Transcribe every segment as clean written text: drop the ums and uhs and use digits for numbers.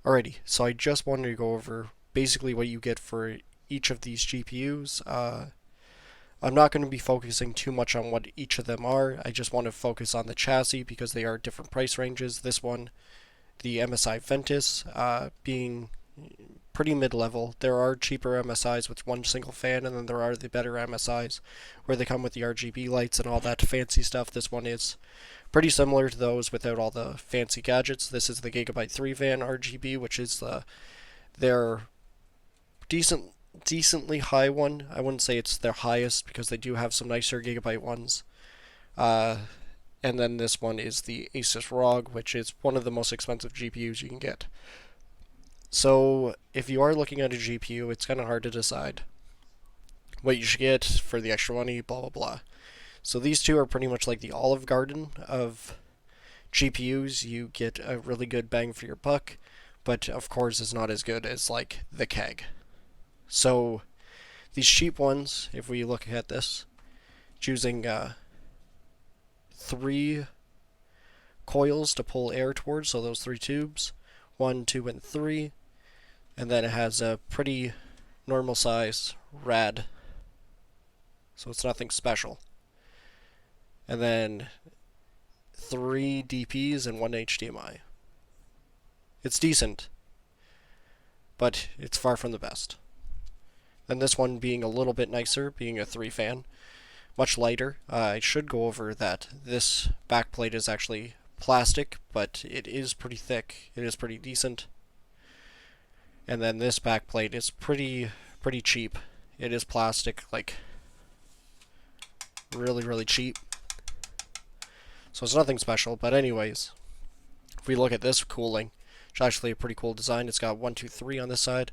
Alrighty, so I just wanted to go over basically what you get for each of these GPUs. I'm not going to be focusing too much on what each of them are. I just want to focus on the chassis because they are different price ranges. This one, the MSI Ventus, being pretty mid-level. There are cheaper MSIs with one single fan, and then there are the better MSIs where they come with the RGB lights and all that fancy stuff. This one is pretty similar to those without all the fancy gadgets. This is the Gigabyte 3 fan RGB, which is their decently high one. I wouldn't say it's their highest because they do have some nicer Gigabyte ones. Uh, and then this one is the Asus ROG, which is one of the most expensive GPUs you can get. So if you are looking at a GPU, it's kind of hard to decide what you should get for the extra money, blah blah blah. So these two are pretty much like the Olive Garden of GPUs. You get a really good bang for your buck, but of course it's not as good as like the keg. So these cheap ones, if we look at this, choosing three coils to pull air towards, so those three tubes, 1, 2, and 3, and then it has a pretty normal size rad, so it's nothing special. And then 3 DPs and 1 HDMI. It's decent, but it's far from the best. Then this one being a little bit nicer, being a 3 fan, much lighter. I should go over that this backplate is actually plastic, but it is pretty thick. It is pretty decent. And then this backplate is pretty cheap. It is plastic, like really cheap. So it's nothing special, but anyways, if we look at this cooling, it's actually a pretty cool design. It's got 1, 2, 3 on this side,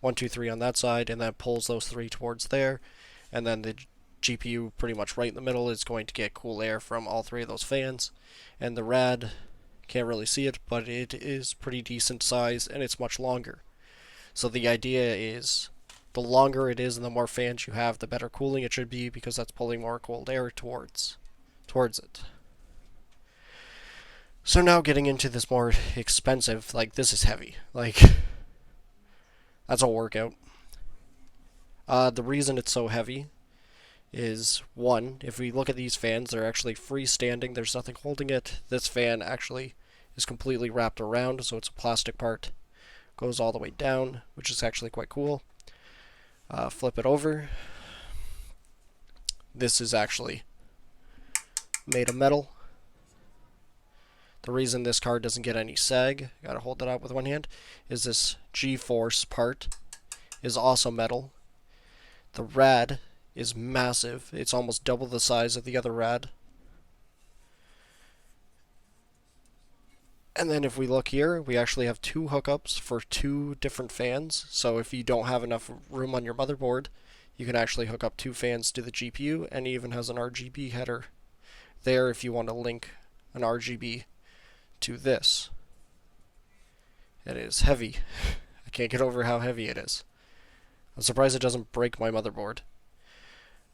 1, 2, 3 on that side, and that pulls those 3 towards there, and then the GPU pretty much right in the middle is going to get cool air from all 3 of those fans, and the rad, can't really see it, but it is pretty decent size, and it's much longer. So the idea is, the longer it is and the more fans you have, the better cooling it should be, because that's pulling more cold air towards it. So now getting into this more expensive, like this is heavy, like that's a workout. The reason it's so heavy is, one, if we look at these fans, they're actually freestanding, there's nothing holding it. This fan actually is completely wrapped around, so it's a plastic part. Goes all the way down, which is actually quite cool. Flip it over. This is actually made of metal. The reason this card doesn't get any sag, gotta hold it out with one hand, is this G-force part is also metal. The rad is massive. It's almost double the size of the other rad. And then if we look here, we actually have 2 hookups for 2 different fans. So if you don't have enough room on your motherboard, you can actually hook up 2 fans to the GPU, and it even has an RGB header there if you want to link an RGB to this. It is heavy. I can't get over how heavy it is. I'm surprised it doesn't break my motherboard.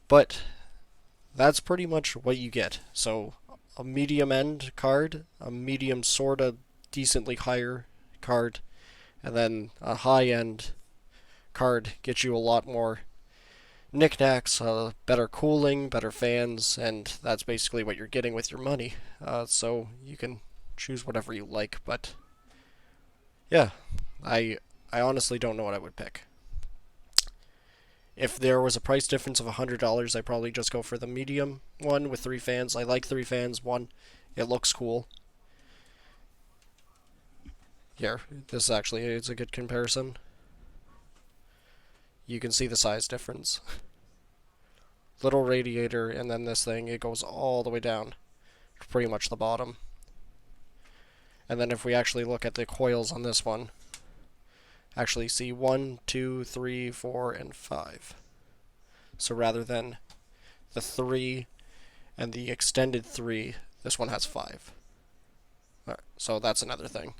But that's pretty much what you get. So a medium end card, a medium sorta decently higher card, and then a high end card gets you a lot more knickknacks, better cooling, better fans, and that's basically what you're getting with your money. So you can choose whatever you like, but yeah, I honestly don't know what I would pick. If there was a price difference of $100, I'd probably just go for the medium one with 3 fans. I like 3 fans. One, it looks cool. Here, this actually is a good comparison. You can see the size difference. Little radiator, and then this thing, it goes all the way down to pretty much the bottom. And then if we actually look at the coils on this one, actually see 1, 2, 3, 4, and 5. So rather than the 3 and the extended 3, this one has 5. Alright, so that's another thing.